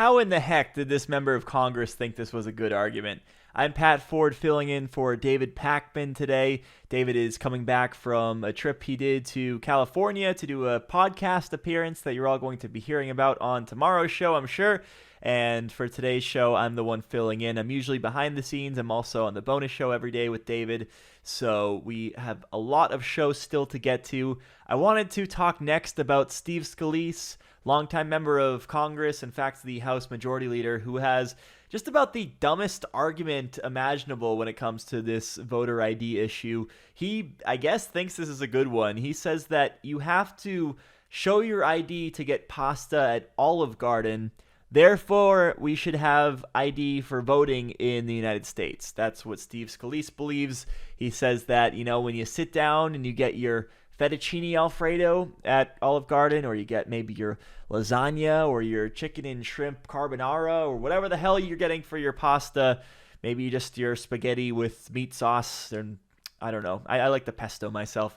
how in the heck did this member of Congress think this was a good argument? I'm Pat Ford filling in for David Pakman today. David is coming back from a trip he did to California to do a podcast appearance that you're all going to be hearing about on tomorrow's show, I'm sure. And for today's show, I'm the one filling in. I'm usually behind the scenes. I'm also on the bonus show every day with David. So we have a lot of shows still to get to. I wanted to talk next about Steve Scalise, longtime member of Congress, in fact, the House Majority Leader, who has just about the dumbest argument imaginable when it comes to this voter ID issue. He, I guess, thinks this is a good one. He says that you have to show your ID to get pasta at Olive Garden. Therefore, we should have ID for voting in the United States. That's what Steve Scalise believes. He says that, when you sit down and you get your fettuccine alfredo at Olive Garden, or you get maybe your lasagna or your chicken and shrimp carbonara or whatever the hell you're getting for your pasta, maybe just your spaghetti with meat sauce, and I don't know. I like the pesto myself.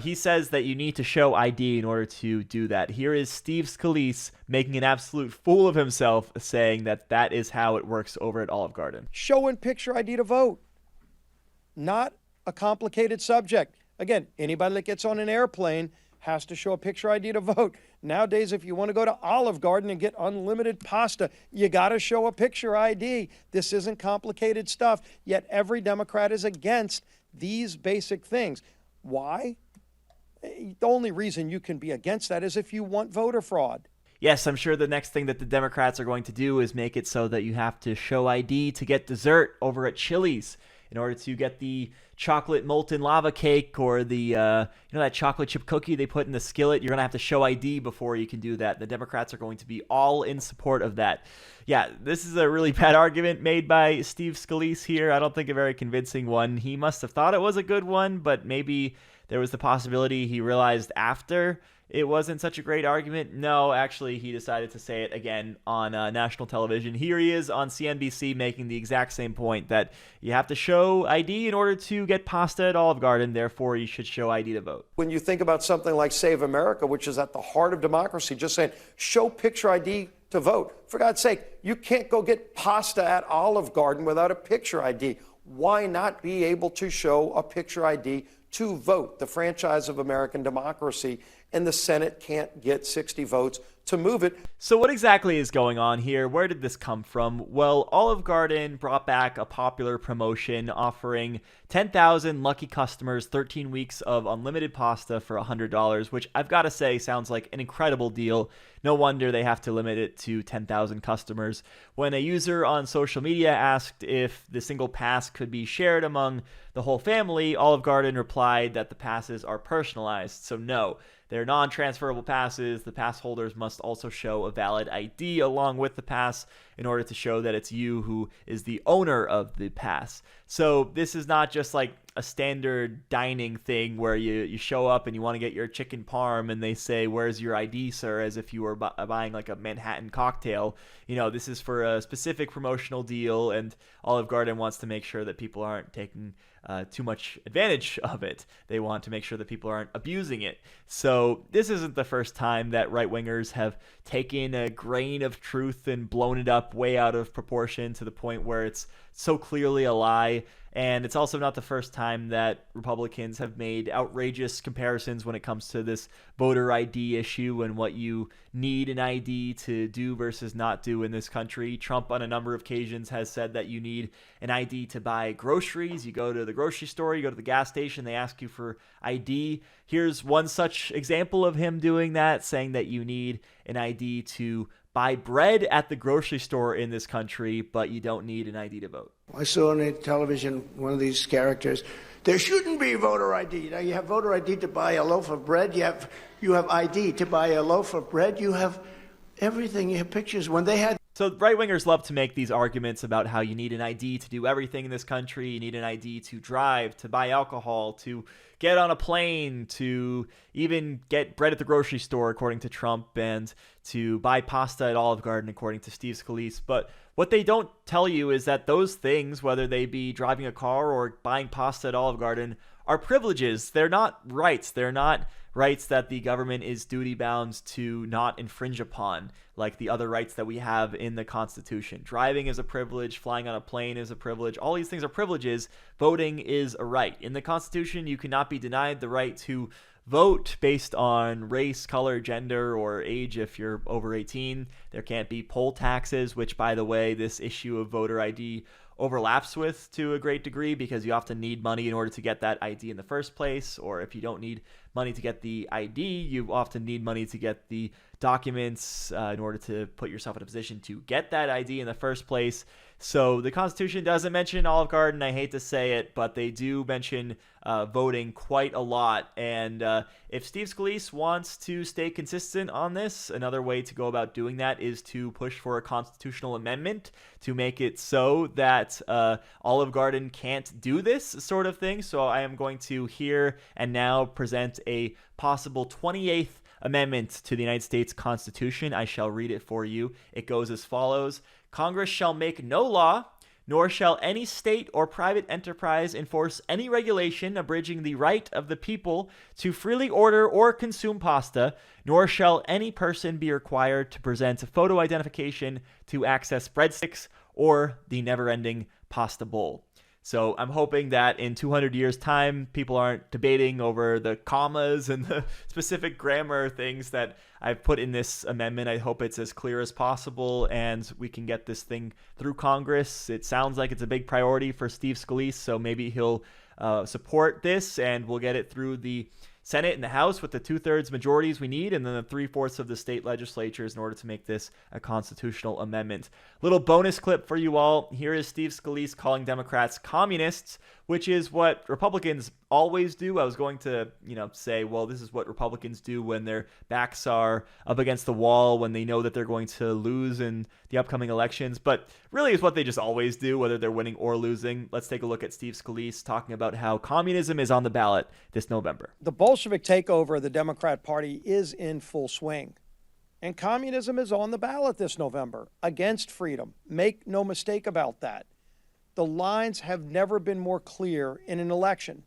He says that you need to show ID in order to do that. Here is Steve Scalise making an absolute fool of himself, saying that that is how it works over at Olive Garden. Show and picture ID to vote. Not a complicated subject. Again, anybody that gets on an airplane has to show a picture ID to vote. Nowadays, if you want to go to Olive Garden and get unlimited pasta, you got to show a picture ID. This isn't complicated stuff, yet every Democrat is against these basic things. Why? The only reason you can be against that is if you want voter fraud. Yes, I'm sure the next thing that the Democrats are going to do is make it so that you have to show ID to get dessert over at Chili's. In order to get the chocolate molten lava cake or the, that chocolate chip cookie they put in the skillet, you're going to have to show ID before you can do that. The Democrats are going to be all in support of that. Yeah, this is a really bad argument made by Steve Scalise here. I don't think a very convincing one. He must have thought it was a good one, but maybe there was the possibility he realized after it wasn't such a great argument. No, actually, he decided to say it again on national television. Here he is on CNBC making the exact same point, that you have to show ID in order to get pasta at Olive Garden. Therefore, you should show ID to vote. When you think about something like Save America, which is at the heart of democracy, just saying, show picture ID to vote. For God's sake, you can't go get pasta at Olive Garden without a picture ID. Why not be able to show a picture ID to vote? The franchise of American democracy, and the Senate can't get 60 votes to move it. So what exactly is going on here? Where did this come from? Well, Olive Garden brought back a popular promotion offering 10,000 lucky customers 13 weeks of unlimited pasta for $100, which I've got to say sounds like an incredible deal. No wonder they have to limit it to 10,000 customers. When a user on social media asked if the single pass could be shared among the whole family, Olive Garden replied that the passes are personalized, so no. They're non-transferable passes. The pass holders must also show a valid ID along with the pass in order to show that it's you who is the owner of the pass. So this is not just like a standard dining thing where you show up and you want to get your chicken parm and they say, "Where's your ID, sir?" as if you were buying like a Manhattan cocktail. This is for a specific promotional deal, and Olive Garden wants to make sure that people aren't taking too much advantage of it. They want to make sure that people aren't abusing it. So this isn't the first time that right-wingers have taken a grain of truth and blown it up way out of proportion to the point where it's so clearly a lie. And it's also not the first time that Republicans have made outrageous comparisons when it comes to this voter ID issue and what you need an ID to do versus not do in this country. Trump on a number of occasions has said that you need an ID to buy groceries. You go to the grocery store, you go to the gas station, they ask you for ID. Here's one such example of him doing that, saying that you need an ID to buy bread at the grocery store in this country, but you don't need an ID to vote. I saw on the television one of these characters. There shouldn't be voter ID. Now you have voter ID to buy a loaf of bread. You have ID to buy a loaf of bread. You have everything. You have pictures. When they had. So right-wingers love to make these arguments about how you need an ID to do everything in this country. You need an ID to drive, to buy alcohol, to get on a plane, to even get bread at the grocery store, according to Trump, and to buy pasta at Olive Garden, according to Steve Scalise. But what they don't tell you is that those things, whether they be driving a car or buying pasta at Olive Garden, are privileges. They're not rights. They're not rights that the government is duty bound to not infringe upon. like the other rights that we have in the Constitution. Driving is a privilege, flying on a plane is a privilege. All these things are privileges. Voting is a right. In the Constitution, you cannot be denied the right to vote based on race, color, gender, or age if you're over 18. There can't be poll taxes, which, by the way, this issue of voter ID overlaps with to a great degree, because you often need money in order to get that ID in the first place. Or if you don't need money to get the ID, you often need money to get the documents in order to put yourself in a position to get that ID in the first place. So the Constitution doesn't mention Olive Garden. I hate to say it, but they do mention voting quite a lot. And if Steve Scalise wants to stay consistent on this, another way to go about doing that is to push for a constitutional amendment to make it so that Olive Garden can't do this sort of thing. So I am going to here and now present a possible 28th amendment to the United States Constitution. I shall read it for you. It goes as follows. Congress shall make no law, nor shall any state or private enterprise enforce any regulation abridging the right of the people to freely order or consume pasta, nor shall any person be required to present a photo identification to access breadsticks or the never-ending pasta bowl. So I'm hoping that in 200 years' time, people aren't debating over the commas and the specific grammar things that I've put in this amendment. I hope it's as clear as possible and we can get this thing through Congress. It sounds like it's a big priority for Steve Scalise, so maybe he'll support this and we'll get it through the Senate and the House with the 2/3 majorities we need, and then the 3/4 of the state legislatures in order to make this a constitutional amendment. Little bonus clip for you all. Here is Steve Scalise calling Democrats communists, which is what Republicans always do. I was going to, say, well, this is what Republicans do when their backs are up against the wall, when they know that they're going to lose in the upcoming elections, but really is what they just always do, whether they're winning or losing. Let's take a look at Steve Scalise talking about how communism is on the ballot this November. The Bolshevik takeover of the Democrat Party is in full swing. And communism is on the ballot this November against freedom. Make no mistake about that. The lines have never been more clear in an election.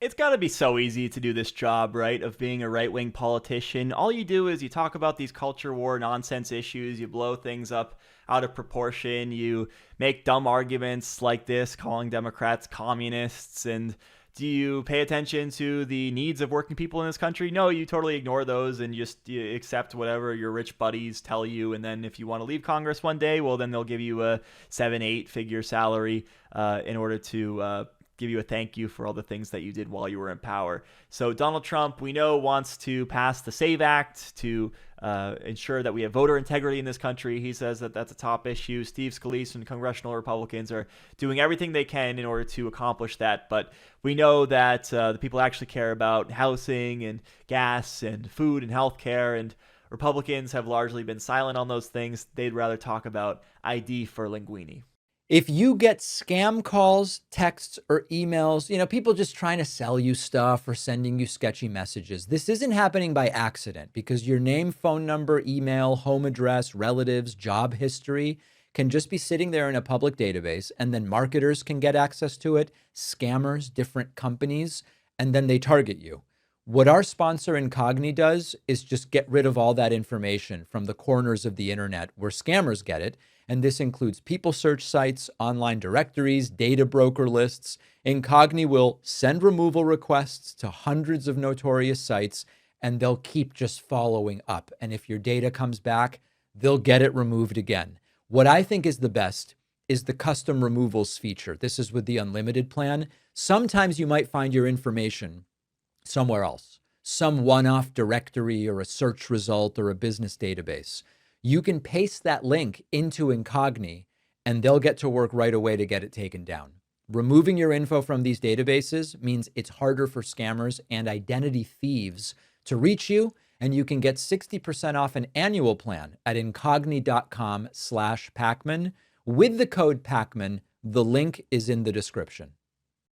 It's got to be so easy to do this job, right, of being a right-wing politician. All you do is you talk about these culture war nonsense issues, you blow things up out of proportion, you make dumb arguments like this, calling Democrats communists, and do you pay attention to the needs of working people in this country? No, you totally ignore those and you accept whatever your rich buddies tell you. And then if you want to leave Congress one day, well, then they'll give you a 7-8 figure salary in order to give you a thank you for all the things that you did while you were in power. So Donald Trump, we know, wants to pass the SAVE Act to ensure that we have voter integrity in this country. He says that that's a top issue. Steve Scalise and congressional Republicans are doing everything they can in order to accomplish that. But we know that the people actually care about housing and gas and food and healthcare, and Republicans have largely been silent on those things. They'd rather talk about ID for linguine. If you get scam calls, texts, or emails, people just trying to sell you stuff or sending you sketchy messages, this isn't happening by accident, because your name, phone number, email, home address, relatives, job history can just be sitting there in a public database, and then marketers can get access to it, scammers, different companies, and then they target you. What our sponsor Incogni does is just get rid of all that information from the corners of the internet where scammers get it. And this includes people search sites, online directories, data broker lists. Incogni will send removal requests to hundreds of notorious sites, and they'll keep just following up. And if your data comes back, they'll get it removed again. What I think is the best is the custom removals feature. This is with the unlimited plan. Sometimes you might find your information somewhere else, some one-off directory or a search result or a business database. You can paste that link into Incogni and they'll get to work right away to get it taken down. Removing your info from these databases means it's harder for scammers and identity thieves to reach you, and you can get 60% off an annual plan at incogni.com/Pakman with the code Pakman. The link is in the description.